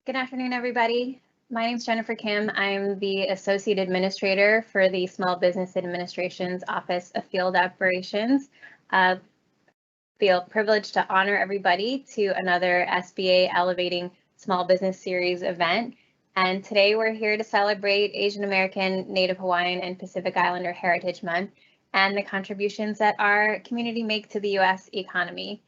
Good afternoon, everybody. My name is Jennifer Kim. I'm the Associate Administrator for the Small Business Administration's Office of Field Operations. Feel privileged to honor everybody to another SBA Elevating Small Business Series event. And today we're here to celebrate Asian American, Native Hawaiian, and Pacific Islander Heritage Month and the contributions that our community make to the U.S. economy.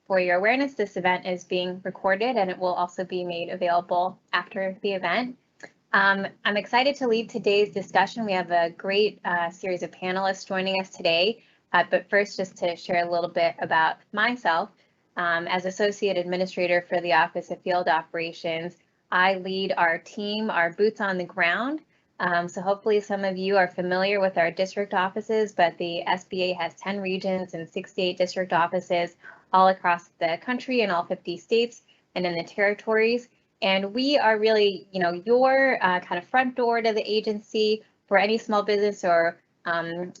For your awareness, this event is being recorded and it will also be made available after the event. I'm excited to lead today's discussion. We have a great series of panelists joining us today. But first, just to share a little bit about myself. As Associate Administrator for the Office of Field Operations, I lead our team, our boots on the ground. So hopefully some of you are familiar with our district offices, but the SBA has 10 regions and 68 district offices all across the country in all 50 states and in the territories. And we are really, your kind of front door to the agency for any small business or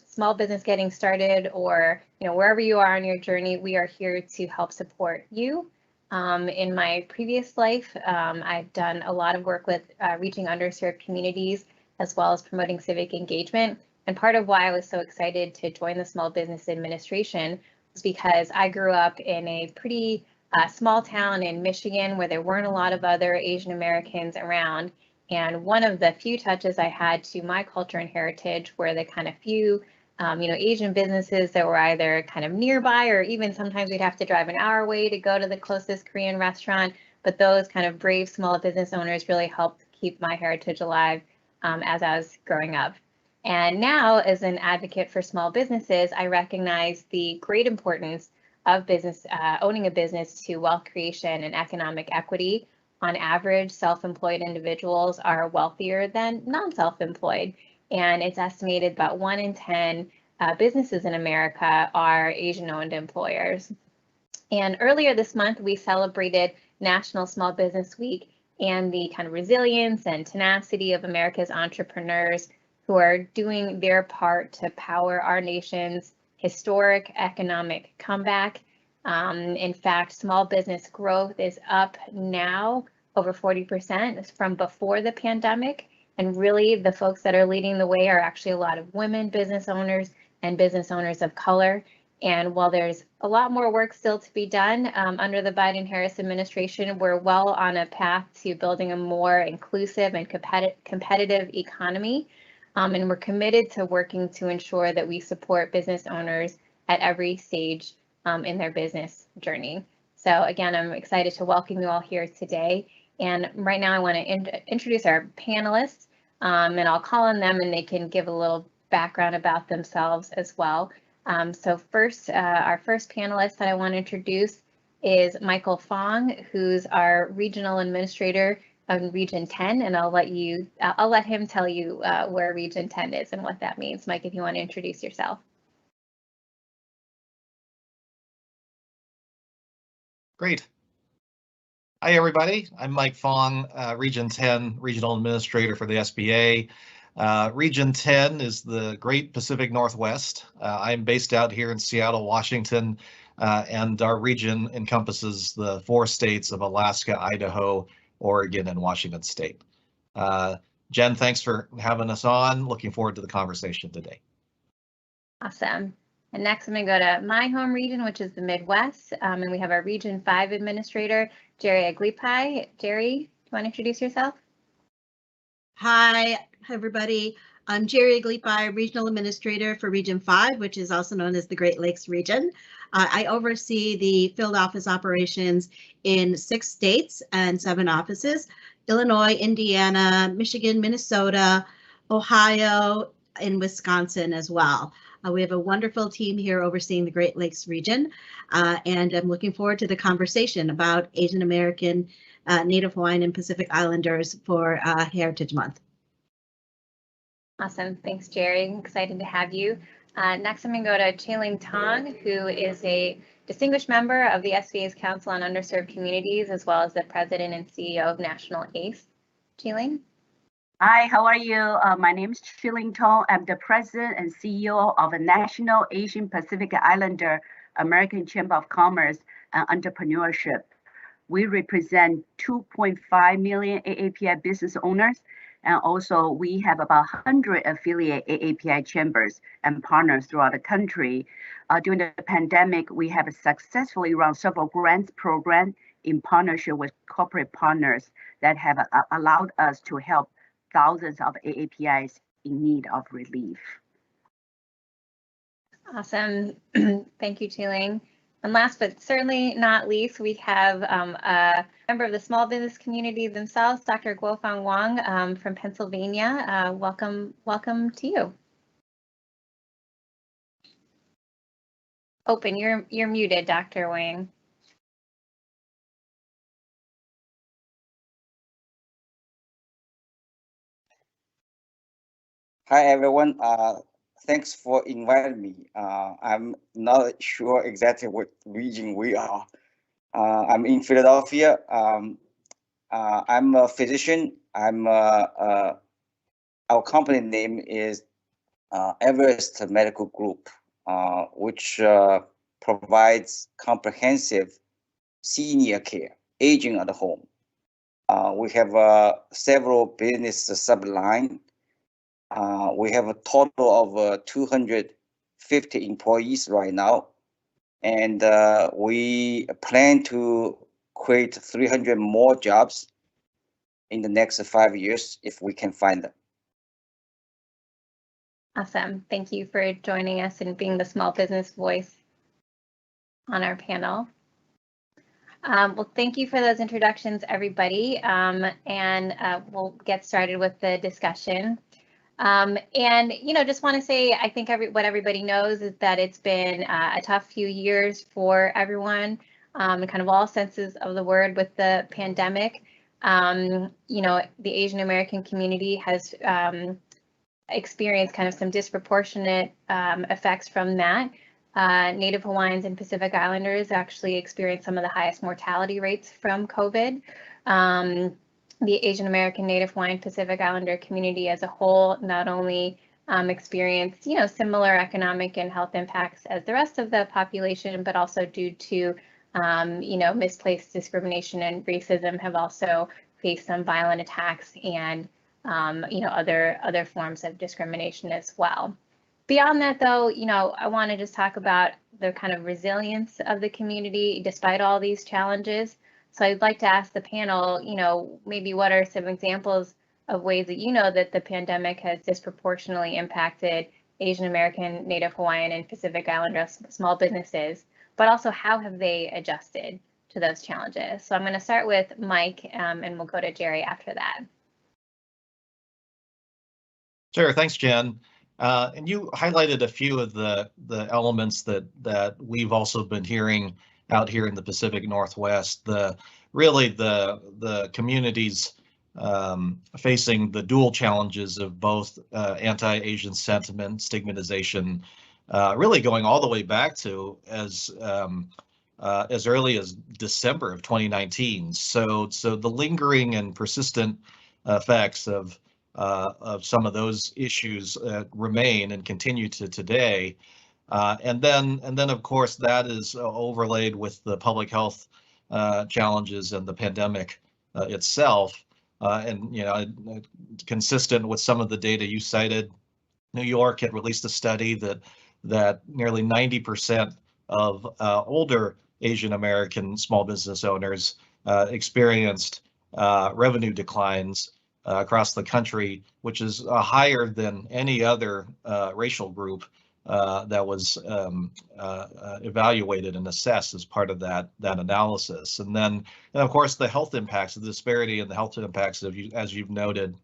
small business getting started, or wherever you are on your journey. We are here to help support you. In my previous life, I've done a lot of work with reaching underserved communities, as well as promoting civic engagement. And part of why I was so excited to join the Small Business Administration was because I grew up in a pretty small town in Michigan where there weren't a lot of other Asian Americans around. And one of the few touches I had to my culture and heritage were the kind of few, Asian businesses that were either kind of nearby, or even sometimes we'd have to drive an hour away to go to the closest Korean restaurant. But those kind of brave small business owners really helped keep my heritage alive as I was growing up. And now, as an advocate for small businesses, I recognize the great importance of owning a business to wealth creation and economic equity. On average, self-employed individuals are wealthier than non-self-employed, and it's estimated about 1 in 10 businesses in America are Asian-owned employers. And earlier this month, we celebrated National Small Business Week and the kind of resilience and tenacity of America's entrepreneurs who are doing their part to power our nation's historic economic comeback. In fact, small business growth is up now over 40% from before the pandemic. And really, the folks that are leading the way are actually a lot of women business owners and business owners of color. And while there's a lot more work still to be done under the Biden-Harris administration, we're well on a path to building a more inclusive and competitive economy. And we're committed to working to ensure that we support business owners at every stage in their business journey. So again, I'm excited to welcome you all here today. And right now I want to introduce our panelists, and I'll call on them and they can give a little background about themselves as well. So first, our first panelist that I want to introduce is Michael Fong, who's our regional administrator of Region 10, and I'll let him tell you where Region 10 is and what that means. Mike, if you want to introduce yourself. Great. Hi, everybody. I'm Mike Fong, Region 10 Regional Administrator for the SBA. Region 10 is the Great Pacific Northwest. I'm based out here in Seattle, Washington, and our region encompasses the 4 states of Alaska, Idaho, Oregon, and Washington State. Jen, thanks for having us on. Looking forward to the conversation today. Awesome. And next I'm going to go to my home region, which is the Midwest, and we have our Region 5 Administrator, Geri Aglipay. Geri, do you want to introduce yourself? Hi, everybody. I'm Geri Aglipay, Regional Administrator for Region 5, which is also known as the Great Lakes region. I oversee the field office operations in 6 states and 7 offices: Illinois, Indiana, Michigan, Minnesota, Ohio, and Wisconsin as well. We have a wonderful team here overseeing the Great Lakes region, and I'm looking forward to the conversation about Asian American, Native Hawaiian, and Pacific Islanders for Heritage Month. Awesome. Thanks, Geri. Excited to have you. Next, I'm going to go to Chiling Tong, who is a distinguished member of the SBA's Council on Underserved Communities, as well as the President and CEO of National ACE. Chiling? Hi, how are you? My name is Chiling Tong. I'm the President and CEO of the National Asian Pacific Islander American Chamber of Commerce and Entrepreneurship. We represent 2.5 million AAPI business owners, and also we have about 100 affiliate AAPI chambers and partners throughout the country. During the pandemic, we have successfully run several grants programs in partnership with corporate partners that have allowed us to help thousands of AAPIs in need of relief. Awesome. Thank you, Chiling. And last but certainly not least, we have a member of the small business community themselves, Dr. Guofang Wang from Pennsylvania. Welcome to you. Open, you're muted, Dr. Wang. Hi, everyone. Thanks for inviting me. I'm not sure exactly what region we are. I'm in Philadelphia. I'm a physician. Our company name is Everest Medical Group, which provides comprehensive senior care, aging at home. We have several business sublines. We have a total of 250 employees right now, and we plan to create 300 more jobs in the next 5 years if we can find them. Awesome. Thank you for joining us and being the small business voice on our panel. Well, thank you for those introductions, everybody, and we'll get started with the discussion. And, just want to say, I think what everybody knows is that it's been a tough few years for everyone, in kind of all senses of the word with the pandemic. The Asian American community has experienced kind of some disproportionate effects from that. Native Hawaiians and Pacific Islanders actually experienced some of the highest mortality rates from COVID. The Asian American, Native Hawaiian, Pacific Islander community as a whole not only experienced, similar economic and health impacts as the rest of the population, but also due to, misplaced discrimination and racism, have also faced some violent attacks and, other forms of discrimination as well. Beyond that, though, I want to just talk about the kind of resilience of the community despite all these challenges. So I'd like to ask the panel, maybe what are some examples of ways that that the pandemic has disproportionately impacted Asian American, Native Hawaiian, and Pacific Islander small businesses, but also how have they adjusted to those challenges? So I'm going to start with Mike, and we'll go to Geri after that. Sure, thanks, Jen. And you highlighted a few of the elements that we've also been hearing out here in the Pacific Northwest. The communities facing the dual challenges of both anti-Asian sentiment, stigmatization, really going all the way back to as early as December of 2019. So the lingering and persistent effects of some of those issues remain and continue to today. And then of course that is overlaid with the public health challenges and the pandemic itself. And consistent with some of the data you cited, New York had released a study that nearly 90% of older Asian American small business owners experienced revenue declines across the country, which is higher than any other racial group that was evaluated and assessed as part of that analysis. And then, of course, the health impacts, the disparity in the health impacts, as you've noted,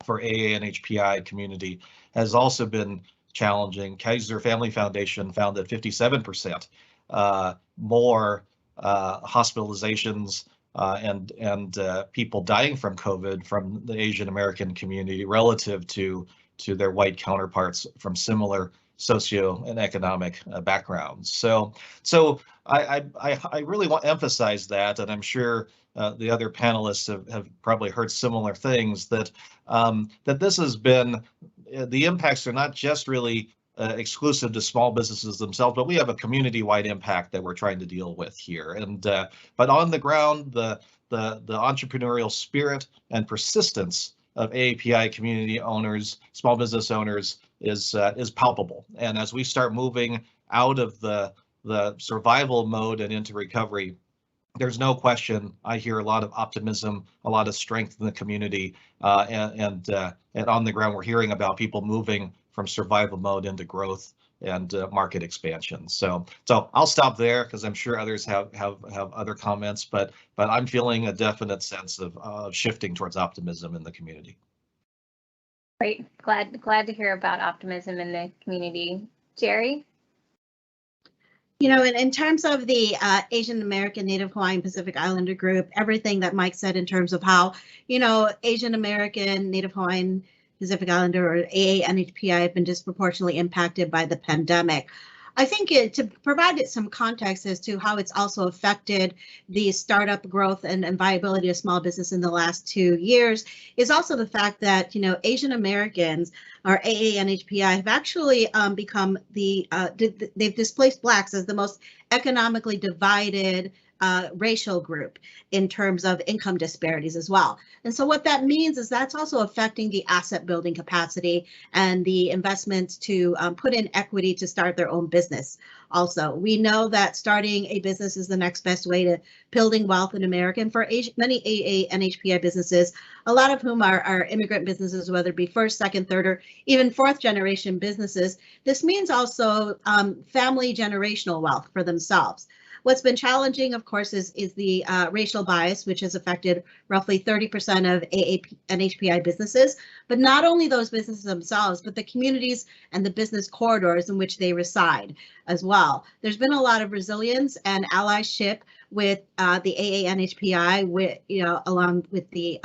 for AA and HPI community has also been challenging. Kaiser Family Foundation found that 57% more hospitalizations and people dying from COVID from the Asian American community relative to their white counterparts from similar socio and economic backgrounds. So I really want to emphasize that, and I'm sure the other panelists have probably heard similar things, that this has been, the impacts are not just really exclusive to small businesses themselves, but we have a community-wide impact that we're trying to deal with here. And but on the ground, the entrepreneurial spirit and persistence of AAPI community owners, small business owners, is palpable. And as we start moving out of the survival mode and into recovery, there's no question. I hear a lot of optimism, a lot of strength in the community, and on the ground, we're hearing about people moving from survival mode into growth and market expansion. So I'll stop there because I'm sure others have other comments, but I'm feeling a definite sense of shifting towards optimism in the community. Great, glad to hear about optimism in the community. Geri? You know, in terms of the Asian American, Native Hawaiian, Pacific Islander group, everything that Mike said in terms of how, you know, Asian American, Native Hawaiian, Pacific Islander, or AANHPI have been disproportionately impacted by the pandemic. I think to provide it some context as to how it's also affected the startup growth and viability of small business in the last 2 years is also the fact that, you know, Asian Americans, or AANHPI, have actually become they've displaced Blacks as the most economically divided racial group in terms of income disparities as well. And so what that means is that's also affecting the asset building capacity and the investments to put in equity to start their own business. Also, we know that starting a business is the next best way to building wealth in America. And for many AANHPI businesses, a lot of whom are immigrant businesses, whether it be first, second, third, or even fourth generation businesses, this means also family generational wealth for themselves. What's been challenging, of course, is the racial bias, which has affected roughly 30% of AANHPI businesses, but not only those businesses themselves, but the communities and the business corridors in which they reside as well. There's been a lot of resilience and allyship with the AANHPI, with, you know, along with the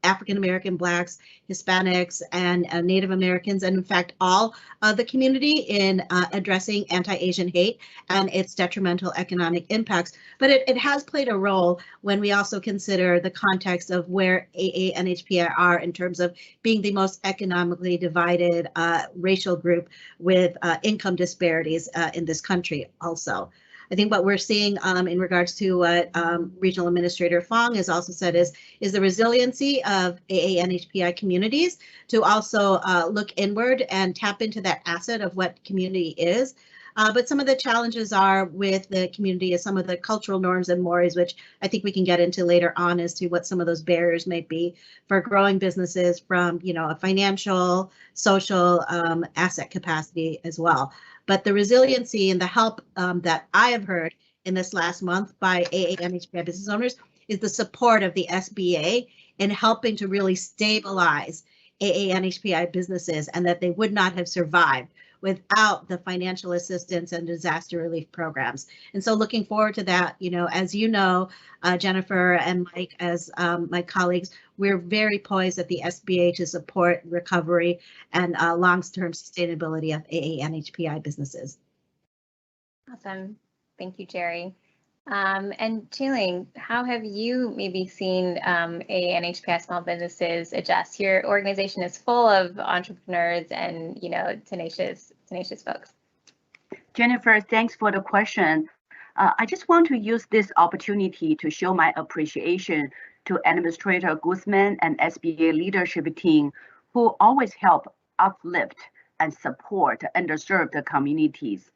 African American, Blacks, Hispanics, and Native Americans, and in fact, all the community in addressing anti-Asian hate and its detrimental economic impacts. But it has played a role when we also consider the context of where AANHPI are in terms of being the most economically divided racial group with income disparities in this country also. I think what we're seeing in regards to what Regional Administrator Fong has also said is the resiliency of AANHPI communities to also look inward and tap into that asset of what community is. But some of the challenges are with the community is some of the cultural norms and mores, which I think we can get into later on as to what some of those barriers may be for growing businesses from, you know, a financial, social asset capacity as well. But the resiliency and the help that I have heard in this last month by AANHPI business owners is the support of the SBA in helping to really stabilize AANHPI businesses, and that they would not have survived without the financial assistance and disaster relief programs. And so looking forward to that, you know, as you know, Jennifer and Mike, as my colleagues, we're very poised at the SBA to support recovery and long-term sustainability of AANHPI businesses. Awesome. Thank you, Geri. And Chiling, how have you maybe seen AANHPI small businesses adjust? Your organization is full of entrepreneurs and, you know, tenacious folks. Jennifer, thanks for the question. I just want to use this opportunity to show my appreciation to Administrator Guofang and SBA leadership team, who always help uplift and support underserved communities.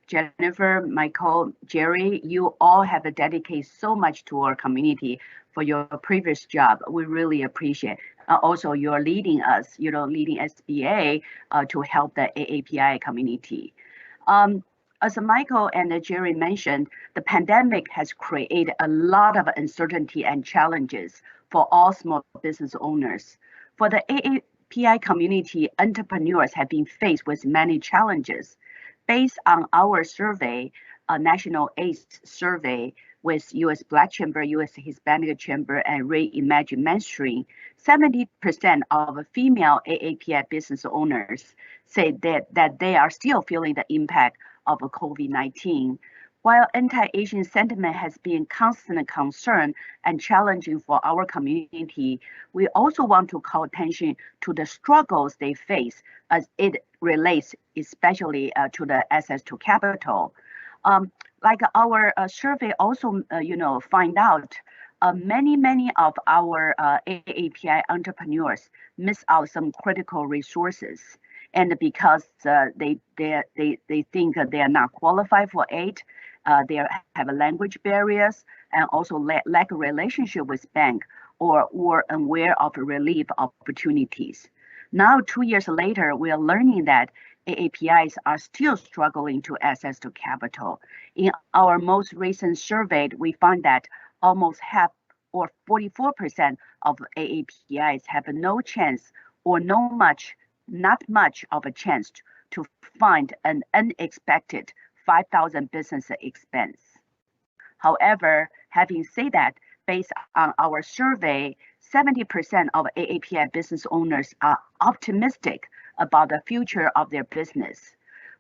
Jennifer, Michael, Geri, you all have dedicated so much to our community for your previous job. We really appreciate. Also, you're leading us, you know, leading SBA to help the AAPI community. As Michael and Geri mentioned, the pandemic has created a lot of uncertainty and challenges for all small business owners. For the AAPI community, entrepreneurs have been faced with many challenges. Based on our survey, a national ACE survey with U.S. Black Chamber, U.S. Hispanic Chamber, and Reimagine Mainstream, 70% of female AAPI business owners say that they are still feeling the impact of COVID-19. While anti-Asian sentiment has been constant concern and challenging for our community, we also want to call attention to the struggles they face as it relates especially to the access to capital. Like our survey also, find out many of our AAPI entrepreneurs miss out some critical resources, and because they think they are not qualified for aid, they have language barriers and also lack a relationship with bank or unaware of relief opportunities. Now, 2 years later, we are learning that AAPIs are still struggling to access to capital. In our most recent survey, we found that almost half or 44% of AAPIs have no chance or not much of a chance to find an unexpected 5,000 business expense. However, having said that, based on our survey, 70% of AAPI business owners are optimistic about the future of their business.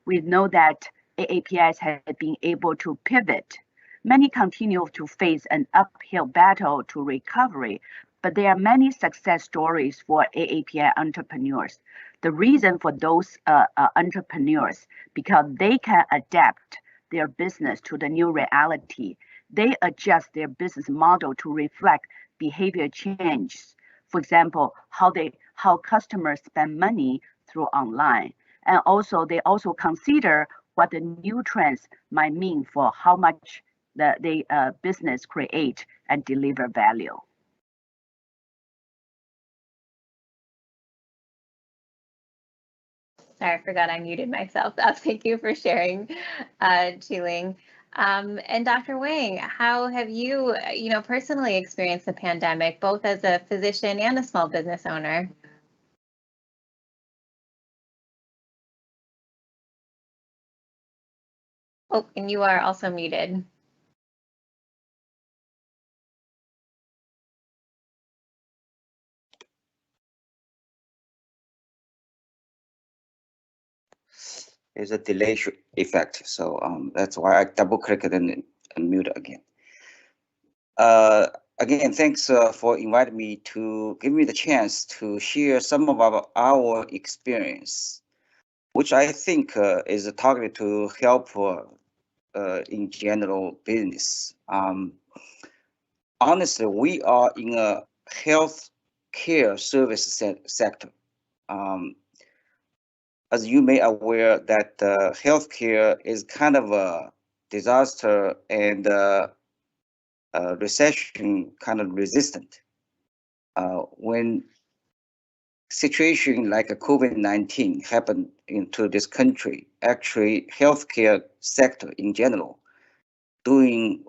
We know that AAPIs have been able to pivot. Many continue to face an uphill battle to recovery, but there are many success stories for AAPI entrepreneurs. The reason for those entrepreneurs, because they can adapt their business to the new reality. They adjust their business model to reflect behavior changes. For example, how customers spend money through online. And also, they also consider what the new trends might mean for how much the business create and deliver value. Sorry, I forgot I muted myself. Thank you for sharing, Chiling. And Dr. Wang, how have you, personally experienced the pandemic, both as a physician and a small business owner? Oh, and you are also muted. There's a delay effect, so that's why I double click it and mute again. Again, thanks for inviting me to give me the chance to share some of our experience, which I think is targeted to help in general business. Honestly, we are in a health care service sector. As you may aware that healthcare is kind of a disaster and recession kind of resistant. When situation like a COVID-19 happened into this country, actually healthcare sector in general doing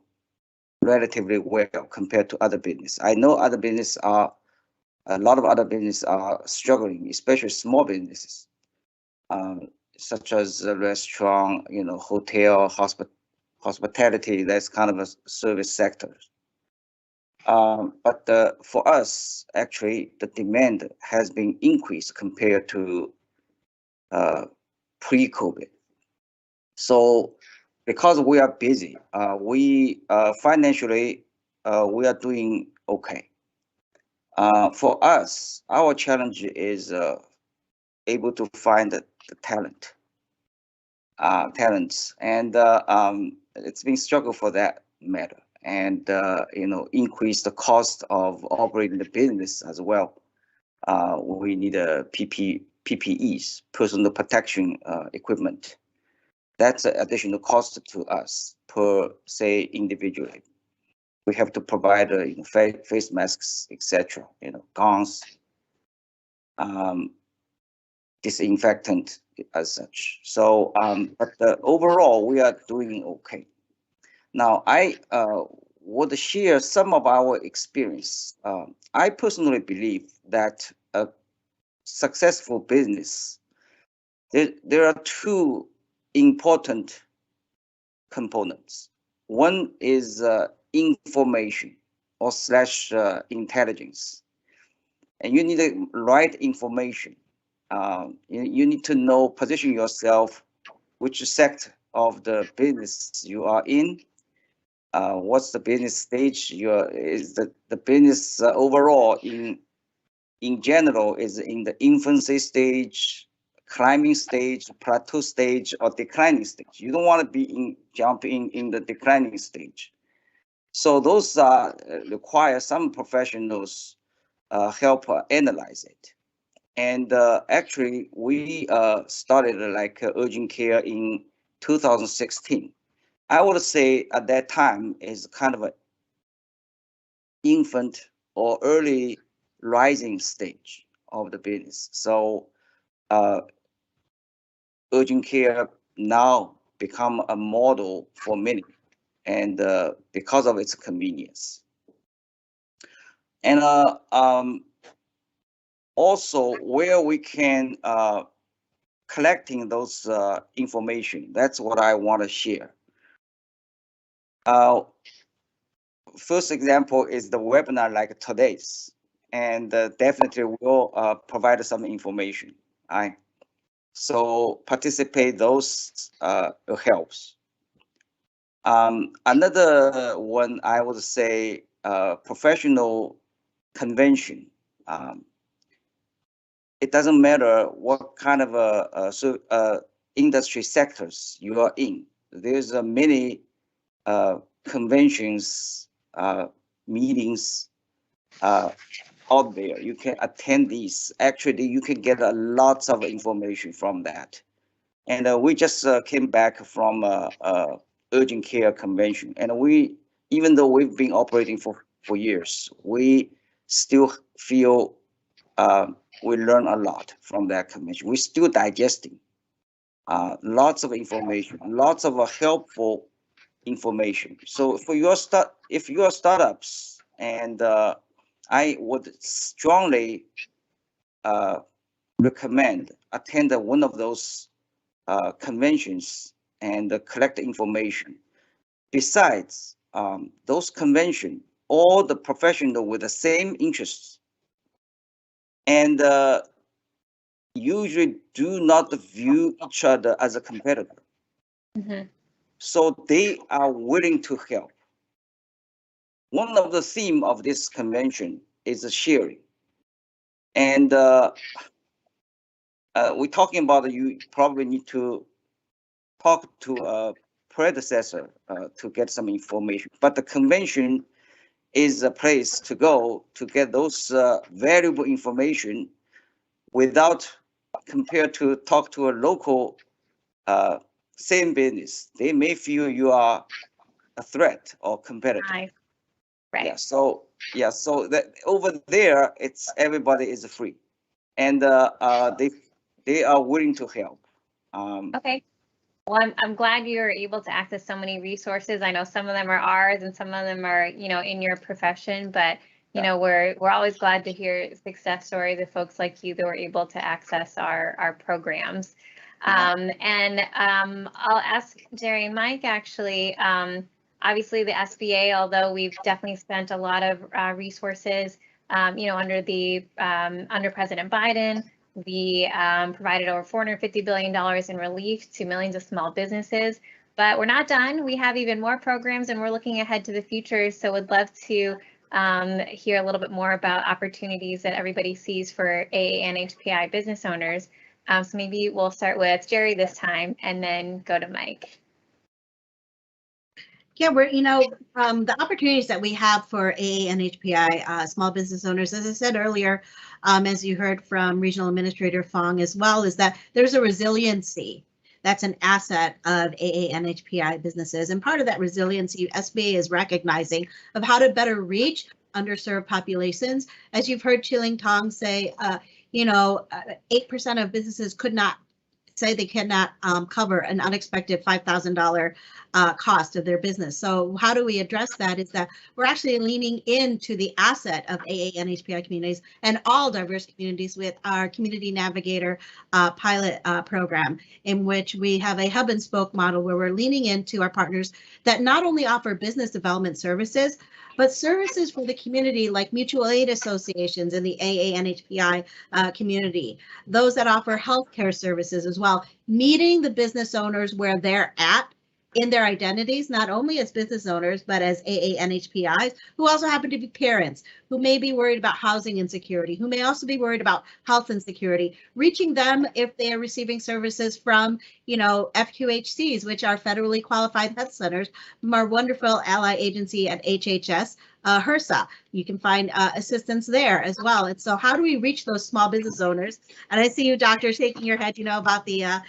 relatively well compared to other business. I know a lot of other businesses are struggling, especially small businesses. Such as a restaurant, hotel, hospitality, that's kind of a service sector. But for us, actually, the demand has been increased compared to pre-COVID. So because we are busy, we financially, we are doing okay. For us, our challenge is able to find the talents, and it's been struggle for that matter, and increase the cost of operating the business as well. We need a PPEs, personal protection equipment. That's an additional cost to us per say individually. We have to provide face masks, etc. Gowns, disinfectant as such. So, but overall, we are doing okay. Now, I would share some of our experience. I personally believe that a successful business, there are two important components. One is information or / intelligence, and you need the right information. You need to know, position yourself, which sector of the business you are in. What's the business stage? Is the business overall in general is in the infancy stage, climbing stage, plateau stage, or declining stage. You don't want to be jumping in the declining stage. So those require some professionals help analyze it. And actually, we started like urgent care in 2016. I would say at that time is kind of an infant or early rising stage of the business. So urgent care now become a model for many, and because of its convenience. And also where we can collecting those information. That's what I want to share. First example is the webinar like today's, and definitely will provide some information. So participate, those helps. Another one I would say professional convention. It doesn't matter what kind of industry sectors you are in. There's many conventions, meetings out there. You can attend these. Actually, you can get lots of information from that. And we just came back from urgent care convention, and even though we've been operating for years, we still feel we learn a lot from that convention. We're still digesting lots of information, lots of helpful information. So for if you are startups, and I would strongly recommend attend one of those conventions and collect information. Besides those conventions, all the professionals with the same interests and usually do not view each other as a competitor. Mm-hmm. So they are willing to help. One of the themes of this convention is sharing. And we're talking about you probably need to talk to a predecessor to get some information. But the convention is a place to go to get those valuable information without compared to talk to a local same business. They may feel you are a threat or competitor. Right. Yeah. So that over there, it's everybody is free, and they are willing to help. Okay. Well, I'm glad you were able to access so many resources. I know some of them are ours and some of them are, in your profession, but we're always glad to hear success stories of folks like you that were able to access our programs. And I'll ask Geri and Mike actually, obviously the SBA, although we've definitely spent a lot of resources, under President Biden, we provided over $450 billion in relief to millions of small businesses, but we're not done. We have even more programs and we're looking ahead to the future. So would love to hear a little bit more about opportunities that everybody sees for AA and HPI business owners. So maybe we'll start with Geri this time and then go to Mike. Yeah, we're, the opportunities that we have for AA and HPI small business owners, as I said earlier, as you heard from Regional Administrator Fong as well, is that there's a resiliency that's an asset of AA and HPI businesses. And part of that resiliency, SBA is recognizing of how to better reach underserved populations. As you've heard Chiling Tong say, 8% of businesses could not say they cannot cover an unexpected $5,000 cost of their business. So how do we address that? Is that we're actually leaning into the asset of AA and HPI communities and all diverse communities with our Community Navigator pilot program, in which we have a hub and spoke model where we're leaning into our partners that not only offer business development services, but services for the community like mutual aid associations in the AA and HPI community, those that offer healthcare services as well, meeting the business owners where they're at in their identities, not only as business owners, but as AA and HPIs, who also happen to be parents, who may be worried about housing insecurity, who may also be worried about health insecurity, reaching them if they are receiving services from, FQHCs, which are federally qualified health centers, from our wonderful ally agency at HHS, HRSA. You can find assistance there as well. And so how do we reach those small business owners? And I see you, doctor, shaking your head, about the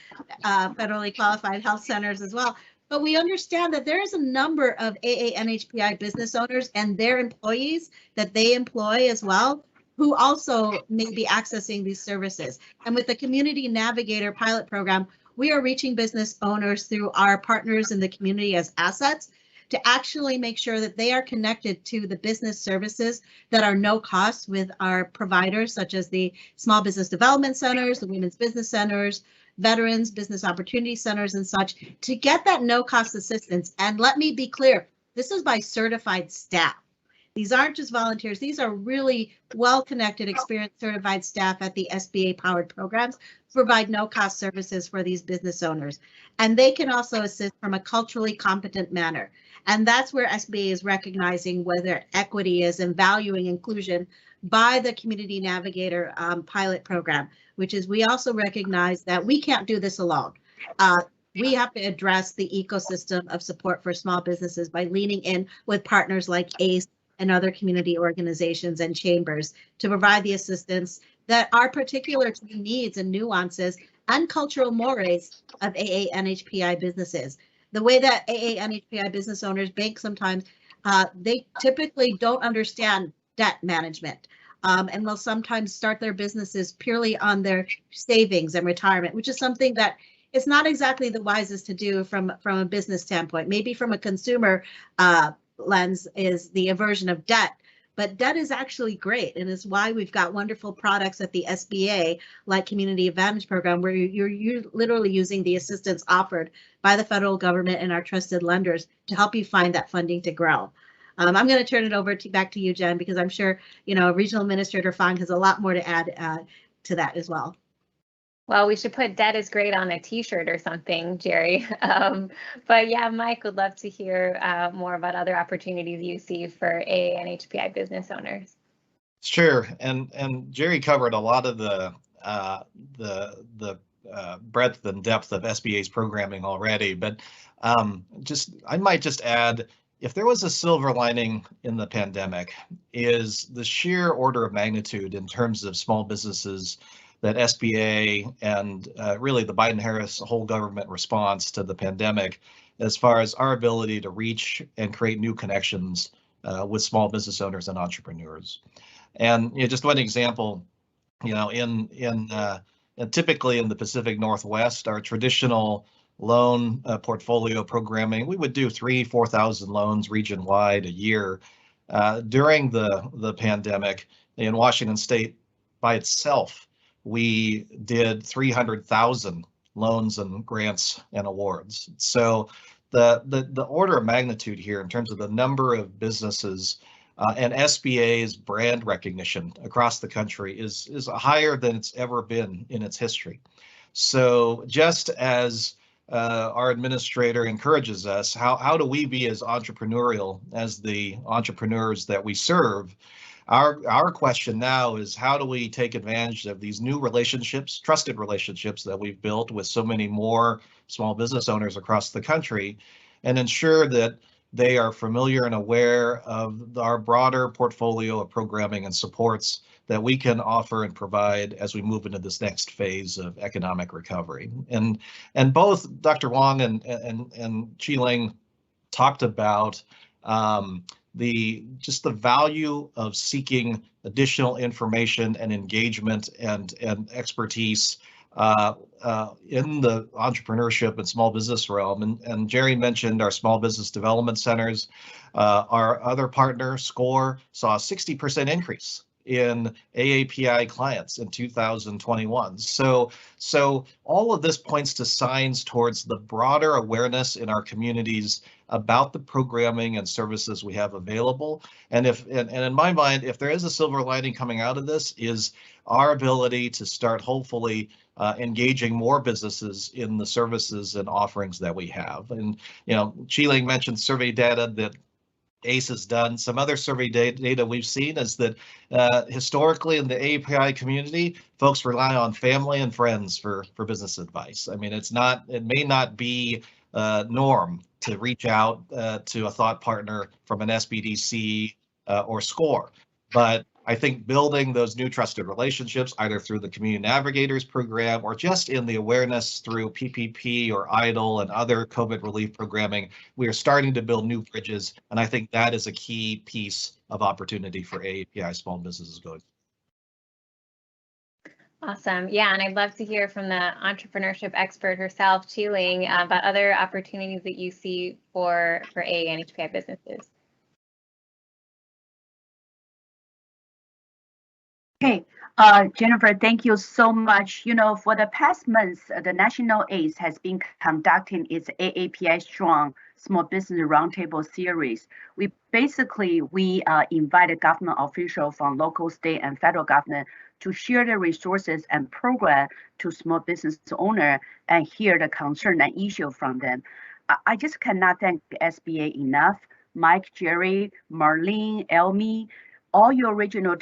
federally qualified health centers as well. But we understand that there is a number of AA and HPI business owners and their employees that they employ as well, who also may be accessing these services. And with the Community Navigator pilot program, we are reaching business owners through our partners in the community as assets to actually make sure that they are connected to the business services that are no cost with our providers, such as the Small Business Development Centers, the Women's Business Centers, Veterans Business Opportunity Centers and such, to get that no cost assistance. And let me be clear, this is by certified staff. These aren't just volunteers. These are really well-connected, experienced, certified staff at the SBA powered programs, provide no cost services for these business owners. And they can also assist from a culturally competent manner. And that's where SBA is recognizing whether equity is and valuing inclusion by the Community Navigator pilot program, which is we also recognize that we can't do this alone. We have to address the ecosystem of support for small businesses by leaning in with partners like ACE and other community organizations and chambers to provide the assistance that are particular to the needs and nuances and cultural mores of AA and HPI businesses. The way that AA and HPI business owners bank sometimes, they typically don't understand debt management. And will sometimes start their businesses purely on their savings and retirement, which is something that is not exactly the wisest to do from a business standpoint. Maybe from a consumer lens is the aversion of debt, but debt is actually great, and is why we've got wonderful products at the SBA like Community Advantage Program, where you're literally using the assistance offered by the federal government and our trusted lenders to help you find that funding to grow. I'm going to turn it over back to you, Jen, because I'm sure Regional Administrator Fong has a lot more to add to that as well. Well, we should put "debt is great" on a T-shirt or something, Geri. But yeah, Mike would love to hear more about other opportunities you see for AA and HPI business owners. Sure, and Geri covered a lot of the breadth and depth of SBA's programming already, but I might just add, if there was a silver lining in the pandemic, is the sheer order of magnitude in terms of small businesses that SBA and really the Biden-Harris whole government response to the pandemic, as far as our ability to reach and create new connections with small business owners and entrepreneurs. And just one example, typically in the Pacific Northwest, our traditional loan portfolio programming, we would do 3,000-4,000 loans region-wide a year. During the pandemic in Washington State by itself, we did 300,000 loans and grants and awards. So the order of magnitude here in terms of the number of businesses and SBA's brand recognition across the country is higher than it's ever been in its history. So just as our administrator encourages us, how do we be as entrepreneurial as the entrepreneurs that we serve? Our question now is, how do we take advantage of these new relationships, trusted relationships that we've built with so many more small business owners across the country, and ensure that they are familiar and aware of our broader portfolio of programming and supports that we can offer and provide as we move into this next phase of economic recovery. And both Dr. Wang and Chiling talked about the value of seeking additional information and engagement and expertise in the entrepreneurship and small business realm. And Geri mentioned our small business development centers. Our other partner, SCORE, saw a 60% increase in AAPI clients in 2021. So all of this points to signs towards the broader awareness in our communities about the programming and services we have available. And in my mind, if there is a silver lining coming out of this, is our ability to start hopefully engaging more businesses in the services and offerings that we have. And Chiling mentioned survey data that ACE has done. Some other survey data we've seen is that historically in the AAPI community, folks rely on family and friends for business advice. I mean, it may not be norm to reach out to a thought partner from an SBDC or SCORE, but I think building those new trusted relationships, either through the Community Navigators program or just in the awareness through PPP or EIDL and other COVID relief programming, we are starting to build new bridges. And I think that is a key piece of opportunity for AAPI small businesses going. Awesome. Yeah, and I'd love to hear from the entrepreneurship expert herself, Chiling, about other opportunities that you see for AA and HPI businesses. Okay, Jennifer, thank you so much. For the past months, the National ACE has been conducting its AAPI Strong Small Business Roundtable series. We invited government officials from local, state, and federal government to share the resources and program to small business owners and hear the concern and issue from them. I just cannot thank the SBA enough. Mike, Geri, Marlene, Elmi, all your regional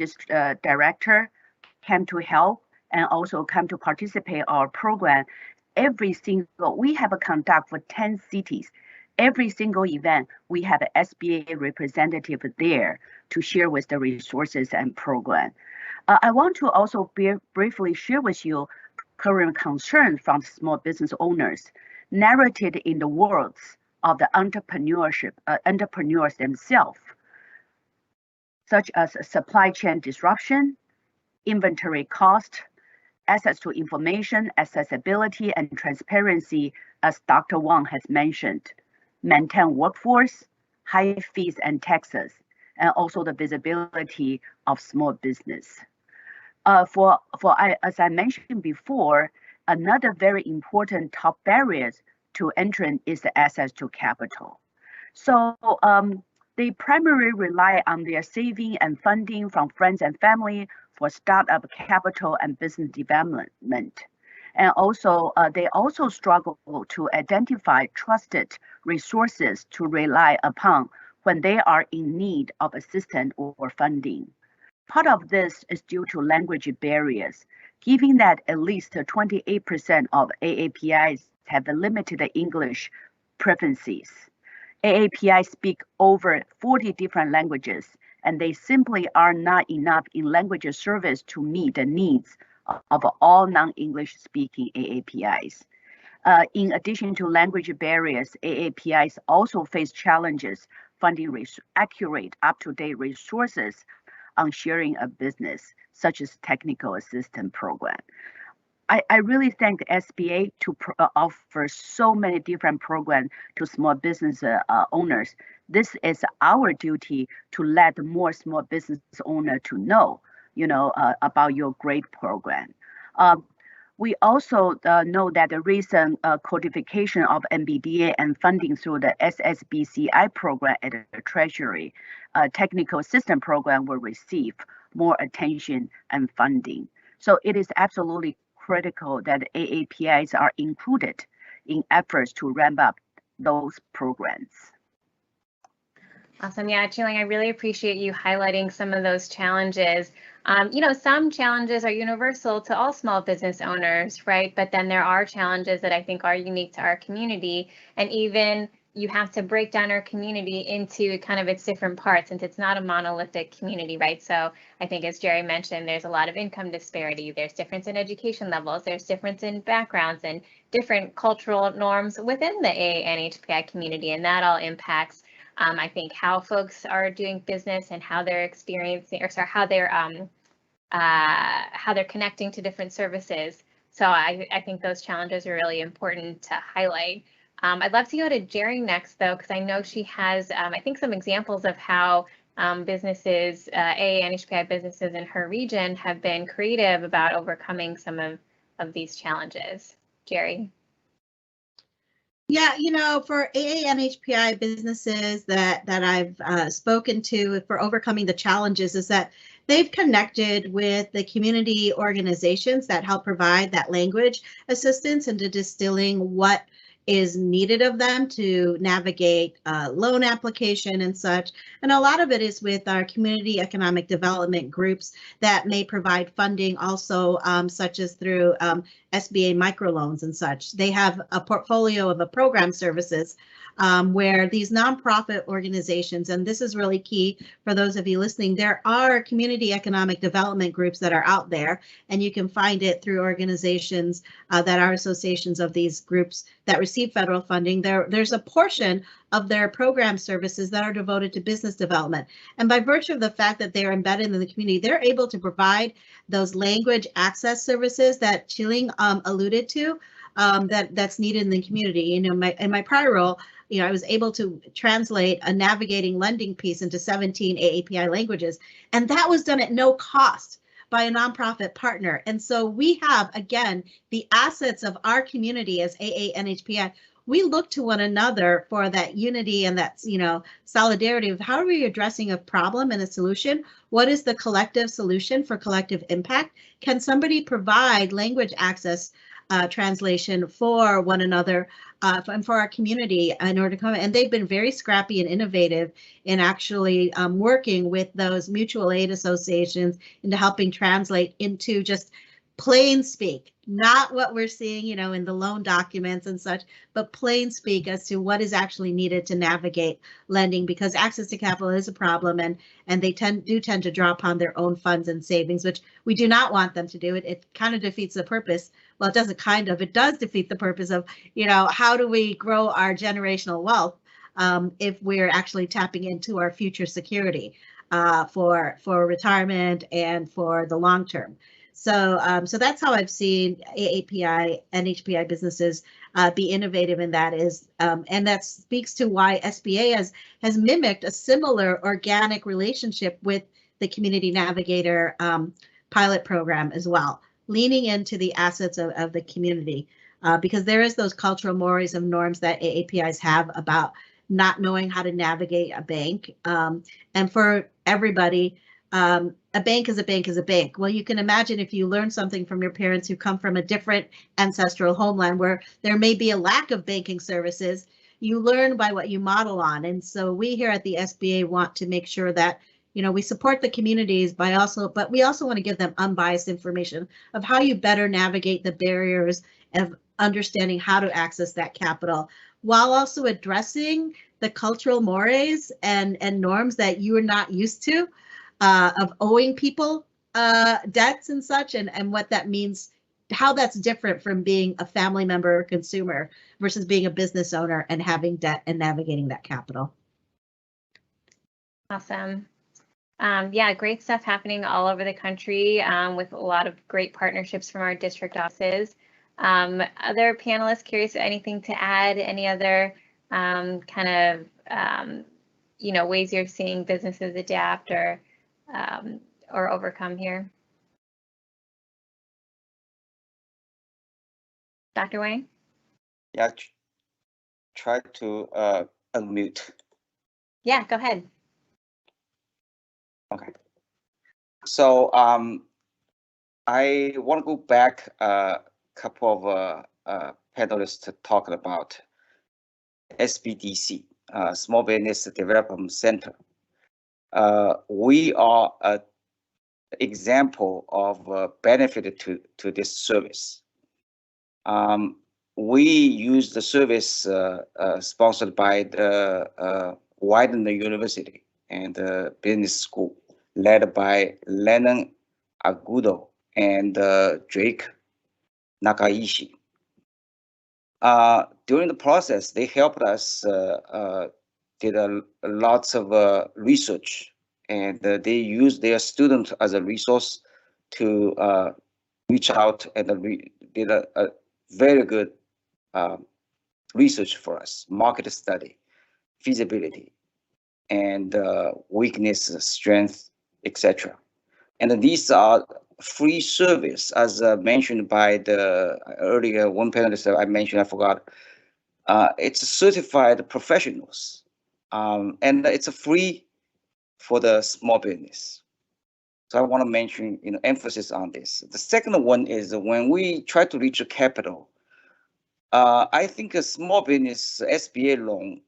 director came to help and also come to participate our program. We have a conduct for 10 cities. Every single event, we have an SBA representative there to share with the resources and program. I want to also briefly share with you current concerns from small business owners, narrated in the words of the entrepreneurs themselves, such as supply chain disruption, inventory cost, access to information, accessibility, and transparency, as Dr. Wang has mentioned, maintain workforce, high fees and taxes, and also the visibility of small business. As I mentioned before, another very important top barriers to entry is the access to capital. So they primarily rely on their saving and funding from friends and family for startup capital and business development. And also, they also struggle to identify trusted resources to rely upon when they are in need of assistance or funding. Part of this is due to language barriers, given that at least 28% of AAPIs have limited English proficiencies. AAPI speak over 40 different languages, and they simply are not enough in language service to meet the needs of all non-English speaking AAPIs. In addition to language barriers, AAPIs also face challenges funding accurate, up-to-date resources on sharing a business, such as technical assistance program. I really thank the SBA to offer so many different programs to small business owners. This is our duty to let more small business owners to know, about your great program. We also know that the recent codification of MBDA and funding through the SSBCI program at the Treasury technical assistance program will receive more attention and funding. So it is absolutely critical that AAPIs are included in efforts to ramp up those programs. Awesome. Yeah, Chiling, I really appreciate you highlighting some of those challenges. Some challenges are universal to all small business owners, right? But then there are challenges that I think are unique to our community. And even you have to break down our community into kind of its different parts, since it's not a monolithic community, right? So I think, as Geri mentioned, there's a lot of income disparity. There's difference in education levels. There's difference in backgrounds and different cultural norms within the AA and HPI community. And that all impacts, I think, how folks are doing business and how they're experiencing, how they're connecting to different services. So I think those challenges are really important to highlight. I'd love to go to Geri next, though, because I know she has, I think, some examples of how businesses, AA and HPI businesses in her region have been creative about overcoming some of these challenges. Geri? Yeah, for AA and HPI businesses that I've spoken to for overcoming the challenges is that they've connected with the community organizations that help provide that language assistance into distilling what is needed of them to navigate loan application and such. And a lot of it is with our community economic development groups that may provide funding also, such as through SBA microloans and such. They have a portfolio of program services where these nonprofit organizations, and this is really key for those of you listening, there are community economic development groups that are out there, and you can find it through organizations that are associations of these groups that receive federal funding. There's a portion of their program services that are devoted to business development. And by virtue of the fact that they're embedded in the community, they're able to provide those language access services that Chiling alluded to, that's needed in the community. In my prior role, I was able to translate a navigating lending piece into 17 AAPI languages, and that was done at no cost by a nonprofit partner. And so we have, again, the assets of our community as AA and HPI. We look to one another for that unity and that, solidarity of how are we addressing a problem and a solution? What is the collective solution for collective impact? Can somebody provide language access translation for one another and for our community in order to come? And they've been very scrappy and innovative in actually working with those mutual aid associations into helping translate into just plain speak, not what we're seeing, in the loan documents and such, but plain speak as to what is actually needed to navigate lending, because access to capital is a problem, and they tend to draw upon their own funds and savings, which we do not want them to do. It kind of defeats the purpose. Well, it doesn't kind of, it does defeat the purpose of, how do we grow our generational wealth if we're actually tapping into our future security for retirement and for the long term. So that's how I've seen AAPI and HPI businesses be innovative in that and that speaks to why SBA has mimicked a similar organic relationship with the Community Navigator pilot program as well, leaning into the assets of the community because there is those cultural mores and norms that AAPIs have about not knowing how to navigate a bank. And for everybody, a bank is a bank is a bank. Well, you can imagine if you learn something from your parents who come from a different ancestral homeland where there may be a lack of banking services, you learn by what you model on. And so we here at the SBA want to make sure that, we support the communities but we also want to give them unbiased information of how you better navigate the barriers of understanding how to access that capital, while also addressing the cultural mores and norms that you are not used to. Of owing people debts and such, and what that means, how that's different from being a family member or consumer versus being a business owner and having debt and navigating that capital. Awesome. Yeah, great stuff happening all over the country with a lot of great partnerships from our district offices. Other panelists curious anything to add? Any other ways you're seeing businesses adapt or overcome here? Dr. Wang? Yeah, try to unmute. Yeah, go ahead. Okay. So I want to go back a couple of panelists talking about SBDC, Small Business Development Center. We are an example of benefit to this service. We use the service sponsored by the Hawaiian University and the business school led by Lennon Agudo and Drake Nakaishi. During the process, they helped us did lots of research, and they used their students as a resource to reach out and did a very good research for us, market study, feasibility. and weakness, strength, etc. And these are free service, as mentioned by the earlier one panelist I mentioned, I forgot. It's certified professionals, and it's free for the small business. So I want to mention, emphasis on this. The second one is when we try to reach a capital, I think a small business SBA loan,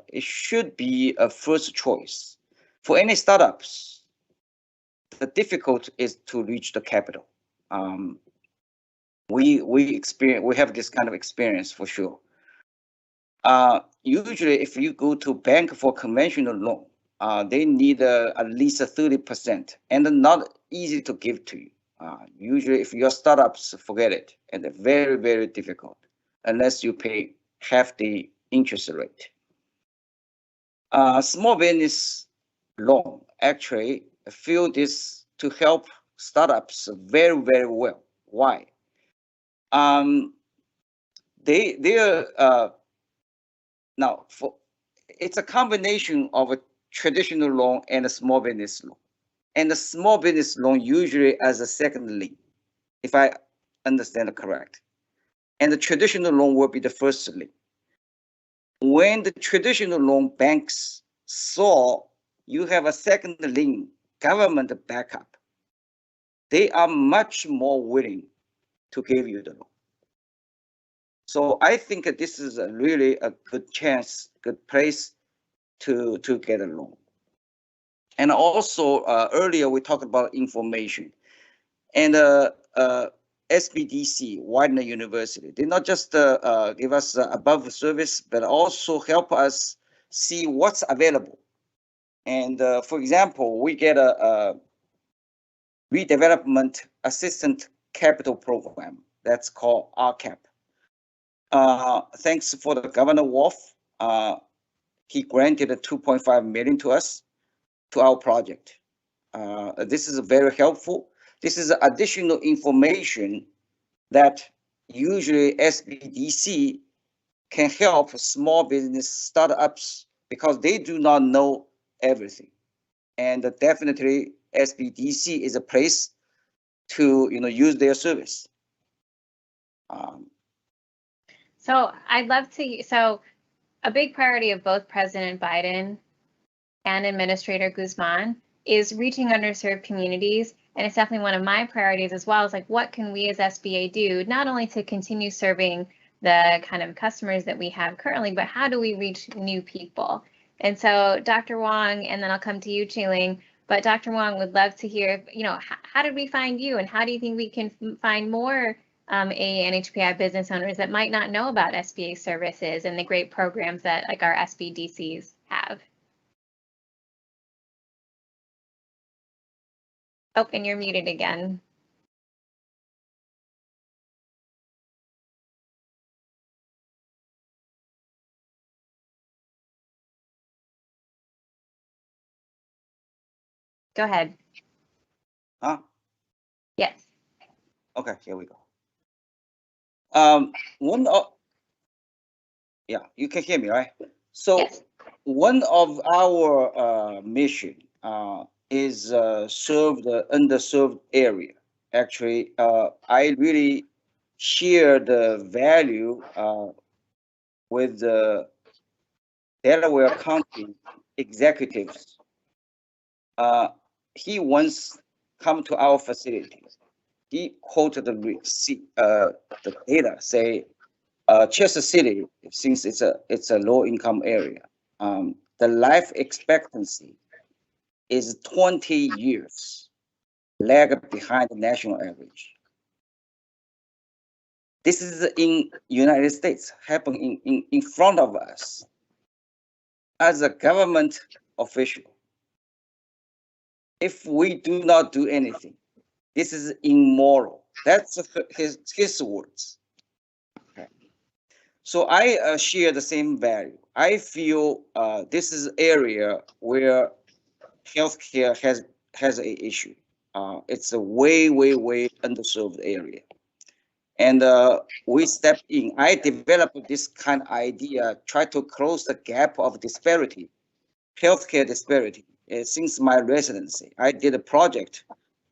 it should be a first choice. For any startups, the difficult is to reach the capital. We have this kind of experience for sure. Usually, if you go to bank for conventional loan, they need at least 30%, and not easy to give to you. Usually, if your startups, forget it, and they're very, very difficult unless you pay half the interest rate. Small business loan, actually, I feel this to help startups very, very well. Why? Now it's a combination of a traditional loan and a small business loan, and the small business loan usually as a second lien, if I understand it correct, and the traditional loan will be the first lien. When the traditional loan banks saw you have a second lien government backup, they are much more willing to give you the loan. So I think that this is really a good chance, good place to get a loan. And also earlier we talked about information, and SBDC, Widener University, they not just give us above service, but also help us see what's available. And for example, we get a redevelopment assistant capital program that's called RCAP. Thanks for the Governor Wolf. He granted 2.5 million to us, to our project. This is very helpful. This is additional information that usually SBDC can help small business startups because they do not know everything. And definitely SBDC is a place to use their service. So I'd love to, so a big priority of both President Biden and Administrator Guzman is reaching underserved communities. And it's definitely one of my priorities as well, is like, what can we as SBA do, not only to continue serving the kind of customers that we have currently, but how do we reach new people? And so Dr. Wong, and then I'll come to you, Chiling, but Dr. Wong would love to hear, how did we find you, and how do you think we can find more AA and HPI business owners that might not know about SBA services and the great programs that like our SBDCs have? Oh, and you're muted again. Go ahead. Huh? Yes. Okay, here we go. Yeah, you can hear me, right? So yes. One of our mission is serve the underserved area. Actually, I really share the value with the Delaware County executives. He once come to our facility. He quoted the data, say Chester City, since it's a low income area, the life expectancy is 20 years, lag behind the national average. This is in United States, happening in front of us. As a government official, if we do not do anything, this is immoral. That's his words. Okay. So I share the same value. I feel this is area where healthcare has an issue. It's a way underserved area. And we stepped in. I developed this kind of idea, try to close the gap of disparity healthcare disparity. Since my residency, I did a project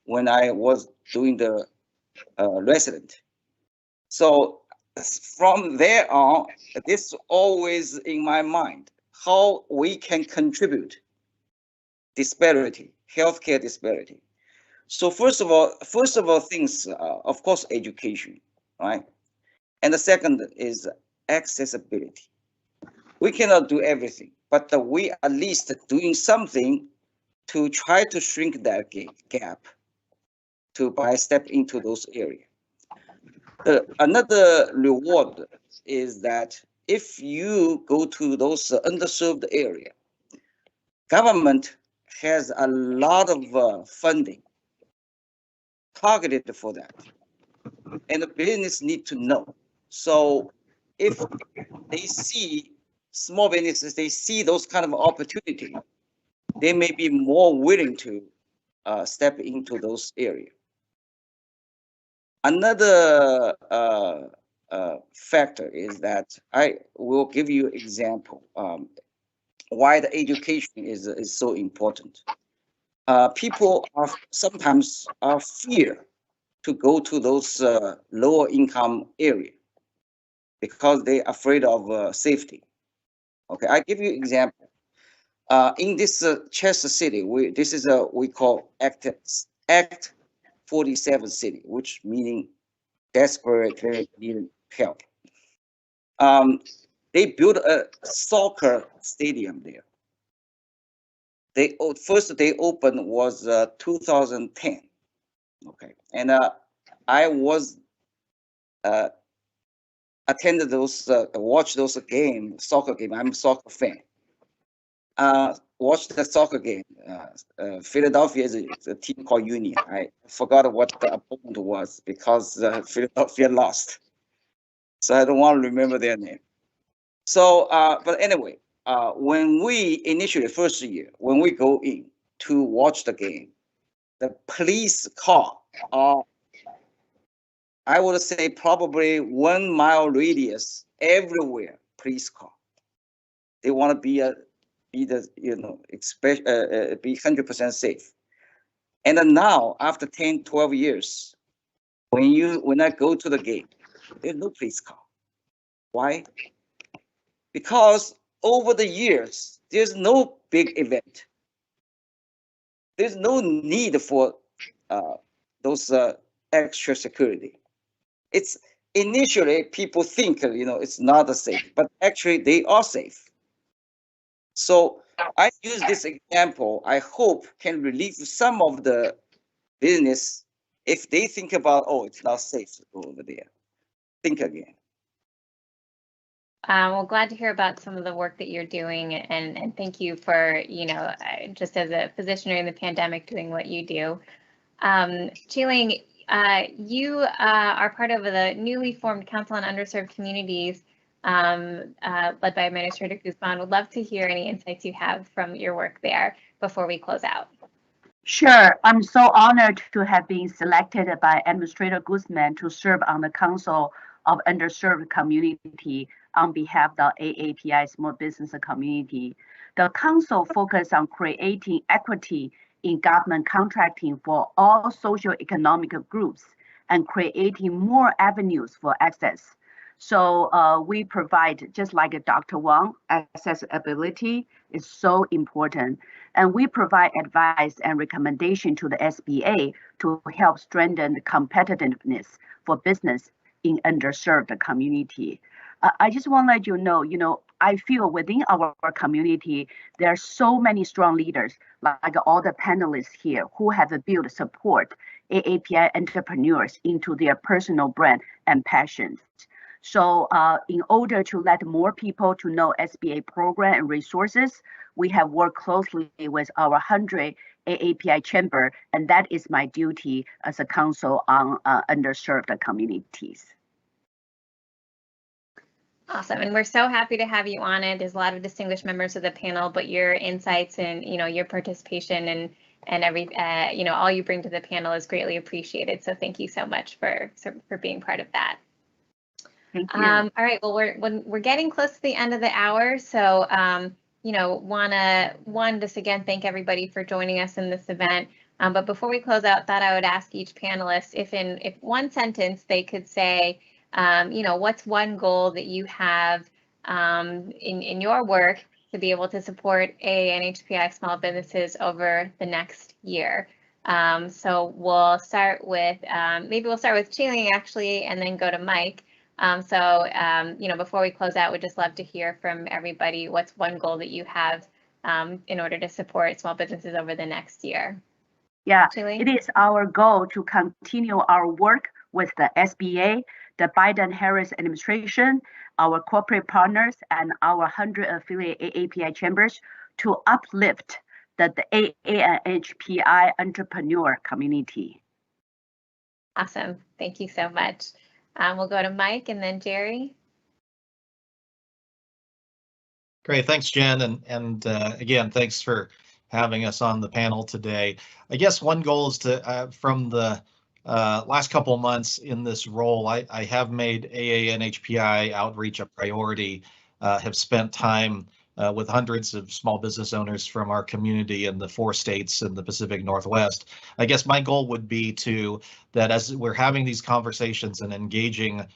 when I was doing the resident. So from there on, this always in my mind, how we can contribute disparity, healthcare disparity. So first of all, things, of course, education, right? And the second is accessibility. We cannot do everything, but we at least doing something to try to shrink that gap by step into those areas. Another reward is that if you go to those underserved area, government has a lot of funding targeted for that, and the business need to know. So if they see small businesses, they see those kind of opportunity, they may be more willing to step into those areas. Another factor is that I will give you example why the education is so important. People are sometimes fear to go to those lower income area because they're afraid of safety. Okay, I give you example. In this Chester city, this is we call Act 47 city, which meaning desperately need help. They built a soccer stadium there. First they opened was 2010. Okay, and I was attended those watch those soccer game. I'm a soccer fan. Watched the soccer game. Philadelphia is a team called Union. I forgot what the opponent was because Philadelphia lost. So I don't want to remember their name. So, but anyway, when we initially first year, when we go in to watch the game, the police car are, I would say probably 1 mile radius everywhere. Police car. They want to be the be 100% safe. And then now after 10, 12 years, when I go to the game, there's no police car. Why? Because over the years, there's no big event. There's no need for those extra security. It's initially people think it's not safe, but actually they are safe. So I use this example. I hope can relieve some of the business if they think about, oh, it's not safe to go over there. Think again. Well, glad to hear about some of the work that you're doing, and thank you for, just as a physician during the pandemic, doing what you do. Chiling, you are part of the newly formed Council on Underserved Communities, led by Administrator Guofang. Would love to hear any insights you have from your work there before we close out. Sure. I'm so honored to have been selected by Administrator Guofang to serve on the Council of Underserved Community on behalf of the AAPI Small Business Community. The Council focuses on creating equity in government contracting for all socioeconomic groups and creating more avenues for access. So we provide, just like Dr. Wang, accessibility is so important. And we provide advice and recommendation to the SBA to help strengthen the competitiveness for business in underserved community. I just want to let you know, I feel within our community, there are so many strong leaders, like all the panelists here, who have built support AAPI entrepreneurs into their personal brand and passions. So in order to let more people to know SBA program and resources, we have worked closely with our 100 AAPI chamber, and that is my duty as a council on underserved communities. Awesome, and we're so happy to have you on it. There's a lot of distinguished members of the panel, but your insights and your participation and every all you bring to the panel is greatly appreciated. So thank you so much for being part of that. Thank you. All right, well we're getting close to the end of the hour, so want to just again thank everybody for joining us in this event. But before we close out, thought I would ask each panelist if one sentence they could say, what's one goal that you have in your work to be able to support AAPI and HPI small businesses over the next year. So we'll start with maybe we'll start with Chiling actually, and then go to Mike. Before we close out, we'd just love to hear from everybody. What's one goal that you have in order to support small businesses over the next year? Yeah, Chiling? It is our goal to continue our work with the SBA, the Biden-Harris administration, our corporate partners, and our 100 affiliate AAPI chambers to uplift the AA and HPI entrepreneur community. Awesome. Thank you so much. We'll go to Mike and then Geri. Great, thanks, Jen, and again, thanks for having us on the panel today. I guess one goal is to, from the last couple of months in this role, I have made AA and HPI outreach a priority, have spent time with hundreds of small business owners from our community in the 4 states in the Pacific Northwest. I guess my goal would be that as we're having these conversations and engaging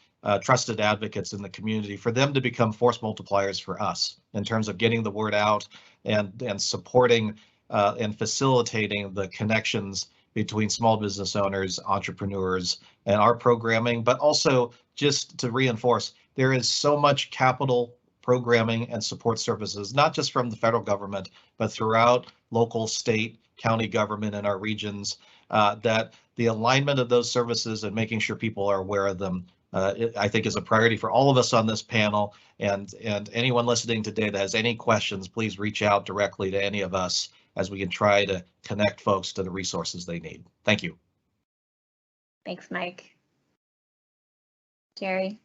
trusted advocates in the community, for them to become force multipliers for us in terms of getting the word out and supporting and facilitating the connections between small business owners, entrepreneurs, and our programming, but also just to reinforce, there is so much capital programming and support services, not just from the federal government, but throughout local, state, county government in our regions, that the alignment of those services and making sure people are aware of them, I think is a priority for all of us on this panel, and anyone listening today that has any questions, please reach out directly to any of us as we can try to connect folks to the resources they need. Thank you. Thanks, Mike. Geri?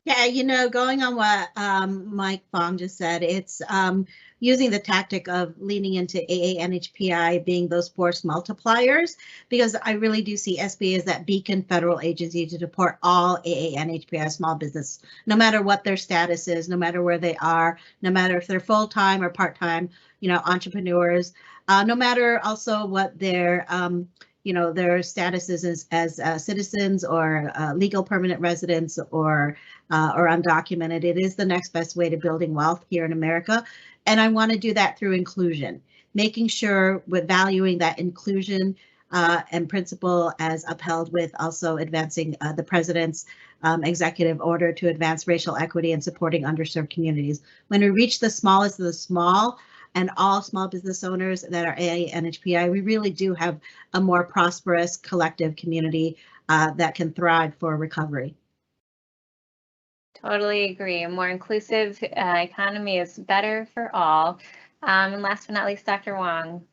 Yeah, going on what Mike Fong just said, it's using the tactic of leaning into AA and HPI being those force multipliers, because I really do see SBA as that beacon federal agency to support all AA and HPI small business, no matter what their status is, no matter where they are, no matter if they're full-time or part-time, entrepreneurs, no matter also what their their status is as citizens or legal permanent residents or undocumented. It is the next best way to building wealth here in America. And I want to do that through inclusion, making sure with valuing that inclusion and principle as upheld with also advancing the president's executive order to advance racial equity and supporting underserved communities. When we reach the smallest of the small, and all small business owners that are AA and HPI, we really do have a more prosperous collective community that can thrive for recovery. Totally agree. A more inclusive economy is better for all. And last but not least, Dr. Wang.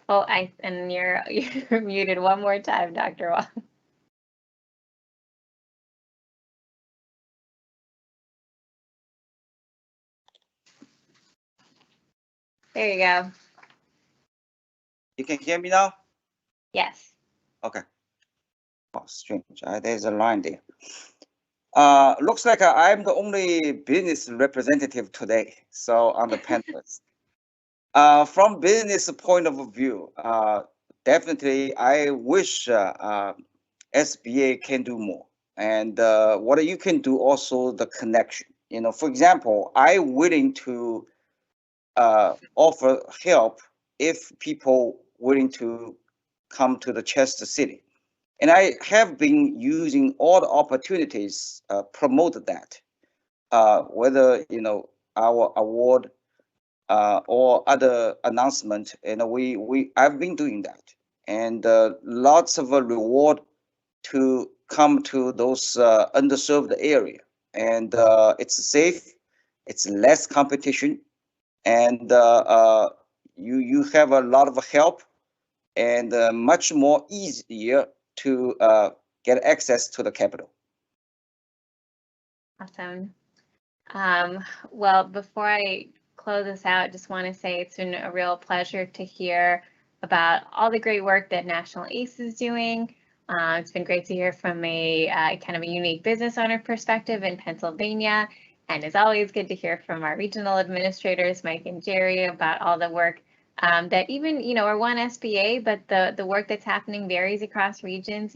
Oh, and you're muted one more time, Dr. Wang. There you go. You can hear me now? Yes. Okay. Oh, strange. There's a line there. Looks like I'm the only business representative today, so on the panelist. From business point of view, definitely I wish SBA can do more. And what you can do also the connection. For example, I'm willing to offer help if people willing to come to the Chester City. And I have been using all the opportunities promote that, whether our award or other announcement, and I've been doing that, and lots of reward to come to those underserved area, and it's safe, it's less competition, and you have a lot of help, and much more easier to get access to the capital. Awesome. Well, before I close this out, I just want to say it's been a real pleasure to hear about all the great work that National ACE is doing, It's been great to hear from a kind of a unique business owner perspective in Pennsylvania. And it's always good to hear from our regional administrators, Mike and Geri, about all the work that even, we're one SBA, but the work that's happening varies across regions.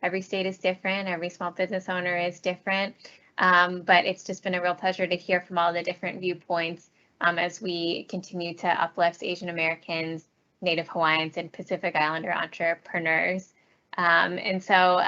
Every state is different. Every small business owner is different. But it's just been a real pleasure to hear from all the different viewpoints as we continue to uplift Asian Americans, Native Hawaiians, and Pacific Islander entrepreneurs. And so,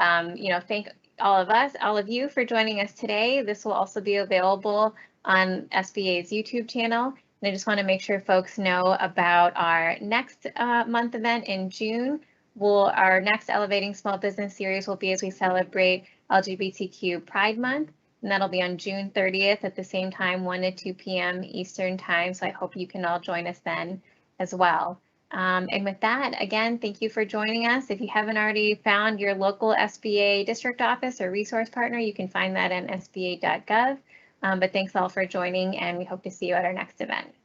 thank all of you for joining us today. This will also be available on SBA's YouTube channel. And I just want to make sure folks know about our next month event in June. Our next Elevating Small Business series will be as we celebrate LGBTQ Pride Month. And that'll be on June 30th at the same time, 1 to 2 p.m. Eastern Time. So I hope you can all join us then as well. And with that, again, thank you for joining us. If you haven't already found your local SBA district office or resource partner, you can find that on sba.gov. But thanks all for joining, and we hope to see you at our next event.